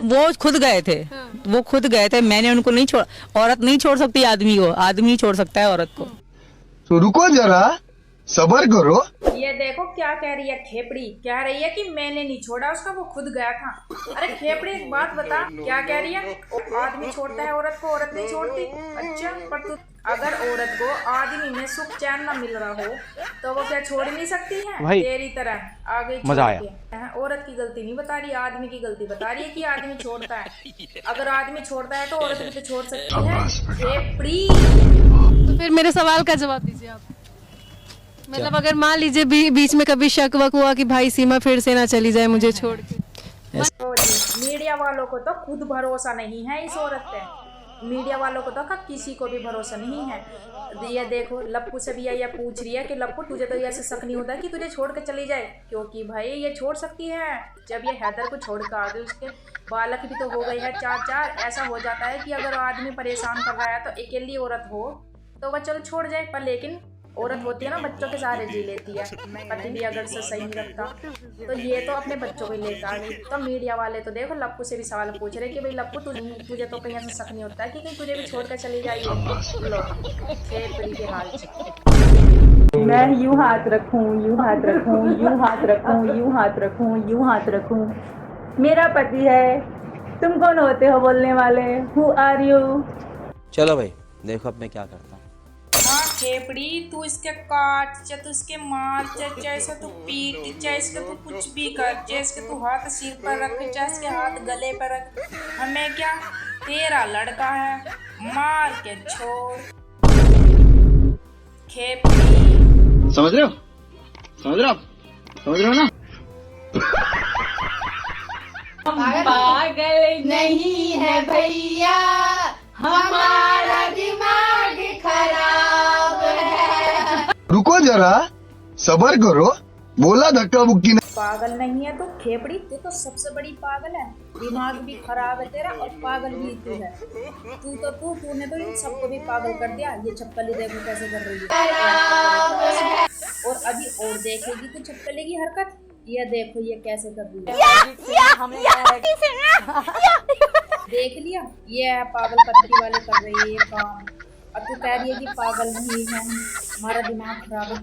वो खुद गए थे। वो खुद गए थे, मैंने उनको नहीं छोड़ा। औरत नहीं छोड़ सकती आदमी को, आदमी ही छोड़ सकता है औरत को। तो रुको जरा, सबर करो। ये देखो क्या कह रही है खेपड़ी, कह रही है कि मैंने नहीं छोड़ा उसका, वो खुद गया था। अरे खेपड़ी एक बात बता, क्या कह रही है? आदमी छोड़ता है औरत को, औरत नहीं छोड़ती। अच्छा, पर तू अगर औरत को आदमी में सुख चैन ना मिल रहा हो तो वो क्या छोड़ नहीं सकती है? तेरी तरह आगे मजा आया। औरत की गलती नहीं बता रही, आदमी की गलती बता रही है कि आदमी छोड़ता है। अगर आदमी छोड़ता है तो औरत भी तो छोड़ सकती है। खेपड़ी, तो फिर मेरे सवाल का जवाब दीजिए आप। मतलब अगर मान लीजिए बीच में कभी शक वक हुआ कि भाई सीमा फिर से ना चली जाए मुझे छोड़ के। मीडिया वालों को तो खुद भरोसा नहीं है इस औरत पे। मीडिया वालों को तो किसी को भी भरोसा नहीं है। ये देखो लप्पू से भी ये पूछ रही है कि लप्पू तुझे तो ऐसे शक नहीं होता कि तुझे छोड़ के चली जाए? क्योंकि भाई ये छोड़ सकती है। जब ये हैदर को छोड़ कर आ गई, उसके बालक भी तो हो गए हैं 4-4। ऐसा हो जाता है कि अगर आदमी परेशान कर रहा है तो अकेली औरत हो तो वह चल छोड़ जाए, पर लेकिन औरत होती है ना बच्चों के सहारे जी लेती है। पति भी अगर से सही नहीं रखता तो ये तो अपने बच्चों को लेकर आ गई। तो मीडिया वाले तो देखो लप्पू से भी सवाल पूछ रहे कि भाई लप्पू तुझे तो कहीं ऐसा शक नहीं होता है कि कहीं तुझे भी छोड़ कर चली जाइए। लो खेपड़ी के हाल। मैं यूं हाथ रखूं, यूं हाथ रखूं, यूं हाथ रखूं, यूं हाथ रखूं, यूं हाथ रखूं। मेरा पति है, तुम कौन होते हो बोलने वाले? Who are you? चलो भाई देखो अब मैं क्या करता हूँ। हाँ खेपड़ी, तू इसके काट, चाहे तू इसके मार, चाहे इसका तू पीट, चाहे इसका तू कुछ भी कर, चाहे इसके तू हाथ सिर पर रख, चाहे इसके हाथ गले पर रख, हमें क्या, तेरा लड़का है, मार के छोड़। खेपड़ी समझ रहे हो? समझ रहे हो? समझ रहे हो ना? पागल नहीं है भैया, हमारा दिमाग खराब है। रुको जरा, सबर करो। बोला धक्का बुक्की नहीं। पागल नहीं है तो खेपड़ी, तू तो सबसे बड़ी पागल है। दिमाग भी खराब है तेरा और पागल भी तू है। तूने तो इन सबको भी पागल कर दिया। ये छप्पली देखो कैसे कर रही है, और अभी और देखेगी तू छप्पली की हरकत। ये देखो ये कैसे कर रही है, देख लिया? ये है पागल पत्नी वाले कर रही है ये काम। अब तू कह रही है कि पागल नहीं है, हमारा दिमाग खराब है।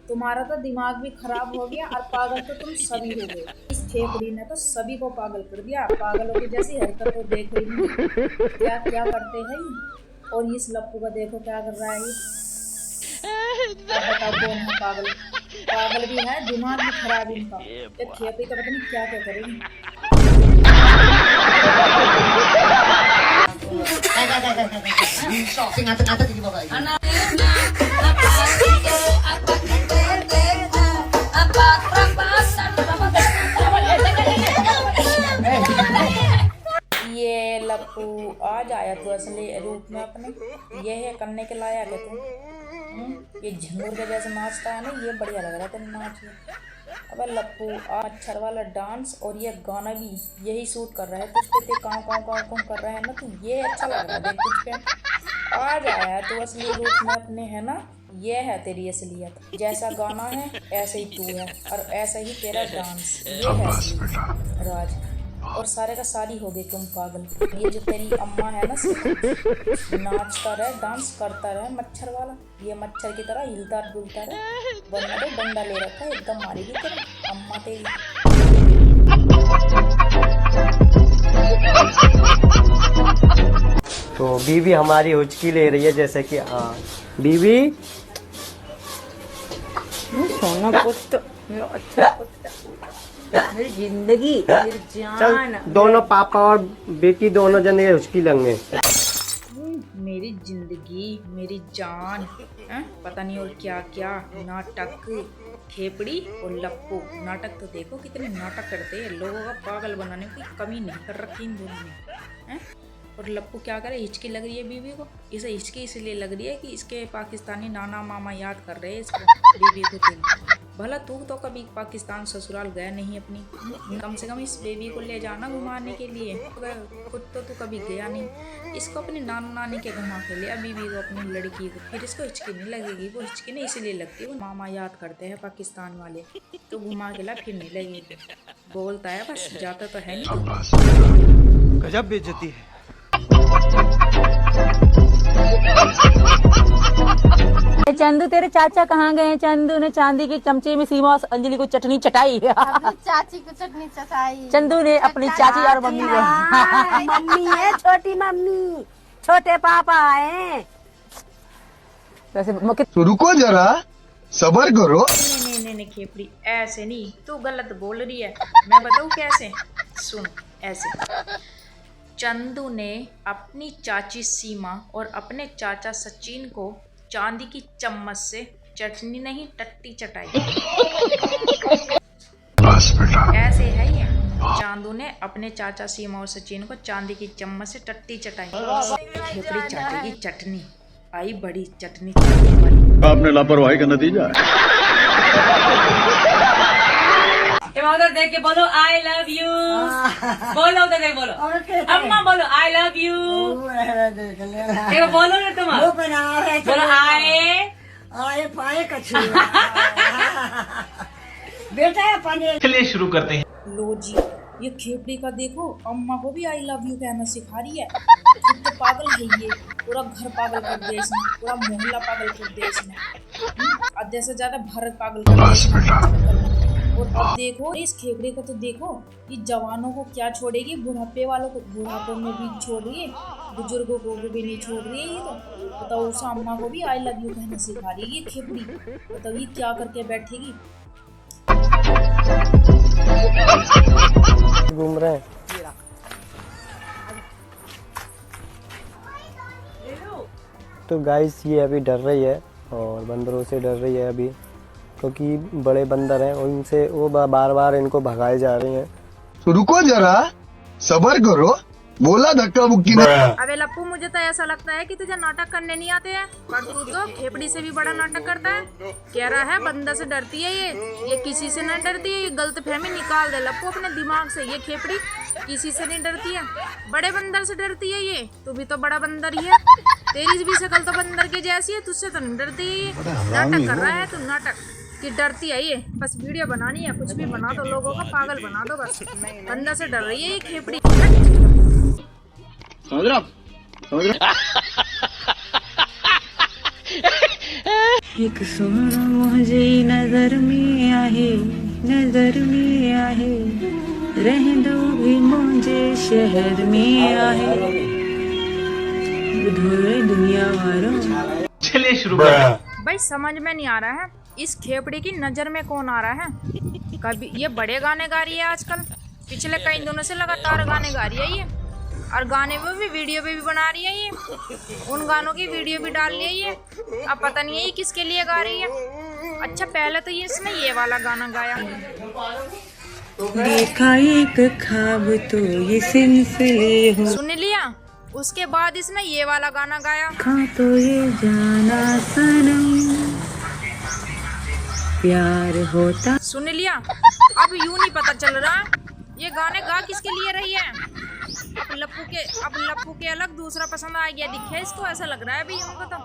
तुम्हारा तो दिमाग भी खराब हो गया और पागल तो तुम सभी हो गए। इस खेपड़ी ने तो सभी को पागल कर दिया। पागलों की जैसी हरकत तो देख रही नहीं, क्या क्या करते हैं। और इस लप्पू का देखो क्या कर रहा है ये। बताओ कौन है पागल? पागल भी है, दिमाग भी खराब इनका। ये खेपड़ी तो पता नहीं क्या क्या करेगी। ये लप्पू आज आया तू असली रूप में अपने। ये है करने के लायक है तू। ये झंगूर के जैसे नाचता है ना, ये बढ़िया लग रहा है तेरा नाच। अबे लप्पू, मच्छर वाला डांस और ये गाना भी यही शूट कर रहा है तुझ पे। काँव काँव काँव काँव कर रहा है ना, तो ये अच्छा लग रहा है देख तुझ पे। आज आया तू असली रूप में अपने, है ना। ये है तेरी असलियत। जैसा गाना है ऐसे ही तू है और ऐसा ही तेरा डांस। ये है असली राज। और सारे का सारी हो गई तुम पागल। ये जो तेरी अम्मा है ना, नाचता रहे, डांस करता रहे मच्छर वाला। ये मच्छर की तरह हिलता डुलता रहे, वरना तो डंडा ले रखा है, एकदम मारेगी तेरी अम्मा तेरी। तो बीवी हमारी हुचकी ले रही है जैसे कि बीवी सोना पुत्र, मेरा अच्छा पुत्र, मेरी जिंदगी, मेरी जान। दोनों पापा और बेटी दोनों जने हुचकी लगे। मेरी जिंदगी, मेरी जान, पता नहीं और क्या क्या नाटक। खेपड़ी और लप्पू, नाटक तो देखो कितने नाटक करते हैं। लोगों का पागल बनाने की कमी नहीं कर रखी इन दोनों ने। और लप्पू क्या करे, हिचकी लग रही है बीवी को। इसे हिचकी इसलिए लग रही है कि इसके पाकिस्तानी नाना मामा याद कर रहे हैं इसको, बीवी को। भला तू तो कभी पाकिस्तान ससुराल गया नहीं अपनी, कम से कम इस बेबी को ले जाना घुमाने के लिए। खुद तो तू कभी गया नहीं। इसको अपनी नाना नानी के घुमा के लिया बीबी को, अपनी लड़की को, फिर इसको हिचकी नहीं लगेगी। वो हिचकी नहीं इसीलिए लगती है, वो मामा याद करते हैं पाकिस्तान वाले, तो घुमा के ला फिर नहीं लगेगी। बोलता है बस, जाता तो है नहीं। गजब बेइज्जती है। चंदू तेरे चाचा कहाँ गए? चंदू ने चांदी के चमचे में सीमा और अंजलि को चटनी चटाई। चाची को चटनी चटाई। चंदू ने अपनी चाची और मम्मी को। मम्मी है छोटी मम्मी, छोटे पापा है। वैसे तो रुको जरा, सबर करो। नहीं खेपड़ी, ऐसे नहीं, तू गलत बोल रही है। मैं बताऊँ कैसे? सुन ऐसे। चंदू ने अपनी चाची सीमा और अपने चाचा सचिन को चांदी की चम्मच से चटनी नहीं टट्टी चटाई। ऐसे है ये। चांदू ने अपने चाचा सीमा और सचिन को चांदी की चम्मच से टट्टी चटाई। खेपड़ी चाटेगी चटनी, आई बड़ी चटनी चाटने वाली। आपने लापरवाही का नतीजा है। उधर देख के बोलो आई लव यू। बोलो उधर देख बोलो, अम्मा बोलो आई लव यू। देखो बोलो ना तुम, बोलो आए पाए कछु। बेटा पानी। चलिए शुरू करते हैं। लो जी, ये खेपड़ी का देखो, अम्मा को भी आई लव यू कहना सिखा रही है। खुद तो पागल है ये, पूरा घर पागल कर दिया इसने, पूरा मोहल्ला पागल कर दिया इसने। आधे से ज्यादा भारत पागल कर दिया। और अब देखो इस खेपड़ी को, तो देखो ये जवानों को क्या छोड़ेगी, बुढ़ापे वालों को बुढ़ापे में भी छोड़ रही है, बुजुर्गों को भी नहीं छोड़ रही है। ये तो बताओ, उस अम्मा को भी आई लव यू कहना सिखा रही है ये खेपड़ी। बताओ ये क्या करके बैठेगी। घूम रहे हैं। तो गाइस ये अभी डर रही है और बंदरों से डर रही है अभी, क्योंकि बड़े बंदर हैं, उनसे वो बार बार इनको भगाए जा रही हैं। तो रुको जरा, सबर करो। बोला धक्का मुक्की नहीं। अबे लप्पू, मुझे तो ऐसा लगता है कि तुझे नाटक करने नहीं आते हैं, पर तू तो खेपड़ी से भी बड़ा नाटक करता है। कह रहा है बंदा से डरती है ये किसी से नहीं डरती है। ये गलतफहमी निकाल दे लप्पू अपने दिमाग से। ये खेपड़ी किसी से नहीं डरती है, बड़े बंदर से डरती है ये। तू भी तो बड़ा बंदर ही है, तेरी भी शक्ल तो बंदर के जैसी है, तुझसे तो नहीं डरती है ये। नाटक कर रहा है तू, नाटक कि डरती है ये। बस वीडियो बनानी है, कुछ भी बना दो, लोगों को पागल बना दो बस। बंदा से डर रही है ये खेपड़ी। समझ रहा? एक सोना मुझे नजर में आहे, नजर में आहे, रह दो भी मुझे शहर में आहे, धोए दुनिया वालों। चलिए शुरू करते हैं। भाई समझ में नहीं आ रहा है इस खेपड़ी की नजर में कौन आ रहा है। कभी ये बड़े गाने गा रही है आजकल, पिछले कई दिनों से लगातार गाने गा रही है ये, और गाने में भी वीडियो भी बना रही है ये, उन गानों की वीडियो भी डाल रही है ये। अब पता नहीं है ये किसके लिए गा रही है। अच्छा पहले तो ये इसने ये वाला गाना गाया, देखा एक ख्वाब तो ये सिलसिले हो, सुन लिया। उसके बाद इसने ये वाला गाना गाया, खा तो ये जाना सनम प्यार होता। सुन लिया। अब यूं नहीं पता चल रहा ये गाने गा किसके लिए रही है। अब लप्पू के अलग दूसरा पसंद आ गया दिखे इसको, ऐसा लग रहा है अभी उनको। तो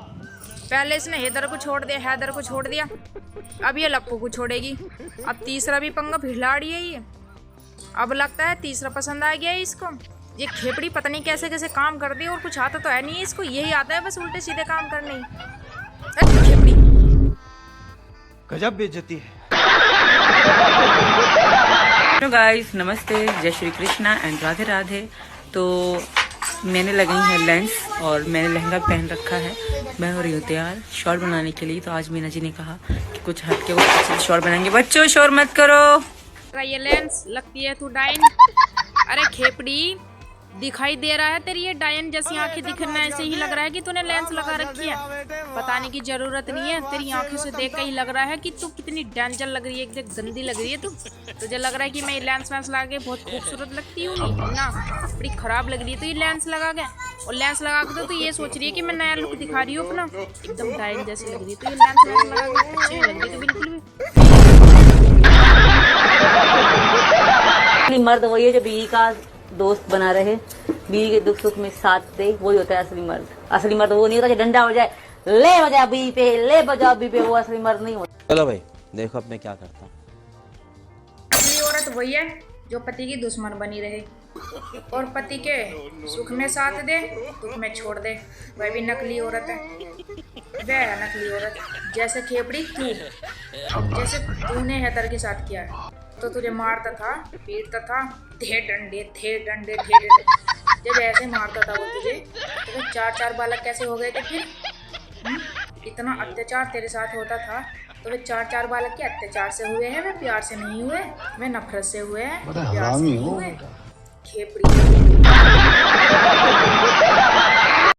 पहले इसने हैदर को छोड़ दिया, अब ये लप्पू को छोड़ेगी। अब तीसरा भी पंगा भिड़ाड़ी है ये, अब लगता है तीसरा पसंद आ गया है इसको। ये खेपड़ी पता नहीं कैसे कैसे काम करती है, और कुछ आता तो है नहीं इसको, यही आता है बस उल्टे सीधे काम करने ही। खेपड़ी गजब बेइज्जती है। हेलो गाइस, नमस्ते, जय श्री कृष्णा एंड राधे राधे। तो मैंने लगाई है लेंस और मैंने लहंगा पहन रखा है। मैं हो रही हूँ तैयार शॉर्ट बनाने के लिए। तो आज मीना जी ने कहा कि कुछ हट के वो अच्छे शॉर्ट बनाएंगे। बच्चों शोर मत करो। ये लेंस लगती है तू डायन। अरे खेपड़ी दिखाई दे रहा है तेरी ये डायन जैसी आंखें दिखना, ऐसे ही लग रहा है कि तूने लेंस लगा रखी है। बताने की जरूरत नहीं है, तेरी आंखों से देख कर ही लग रहा है कि तू कितनी डेंजर लग रही है, एकदम गंदी लग रही है तू। तुझे लग रहा है कि मैं लेंस वेंस लगा के बहुत खूबसूरत लगती हूँ ना, बड़ी खराब लग रही है तो ये लेंस लगा के। और लेंस लगा के तो ये सोच रही है कि मैं नया लुक दिखा रही हूँ अपना, एकदम डायन जैसी लग रही है। तो ये लेंस वेंस लगा के अच्छी नहीं लग रही तो बिल्कुल भी। मर्द वही है जो बीवी का दोस्त बना रहे, बीवी के दुख सुख में साथ दे, वही होता है असली मर्द। असली मर्द वो नहीं होता जो डंडा हो जाए, ले बजा बीवी पे, ले बजा बीवी पे, वो असली मर्द नहीं होता। चलो भाई देखो अब मैं क्या करता हूँ। असली औरत वही है जो पति की दुश्मन बनी रहे। और पति के सुख में साथ दे, दुख में छोड़ दे। वह भी नकली औरत है, वह है नकली औरत। जैसे खेपड़ी तू, जैसे तूने हैदर के साथ किया है, तो तुझे मारता था, पीटता था, ढेर डंडे ढेर डंडे ढेर डंडे। जब ऐसे मारता था वो तुझे, तो 4-4 बालक कैसे हो गए थे फिर? इतना अत्याचार तेरे साथ होता था, तो वे 4-4 बालक के अत्याचार से हुए हैं, वे प्यार से नहीं हुए, वे नफरत से हुए हैं, प्यार से नहीं हुए। खेपड़ी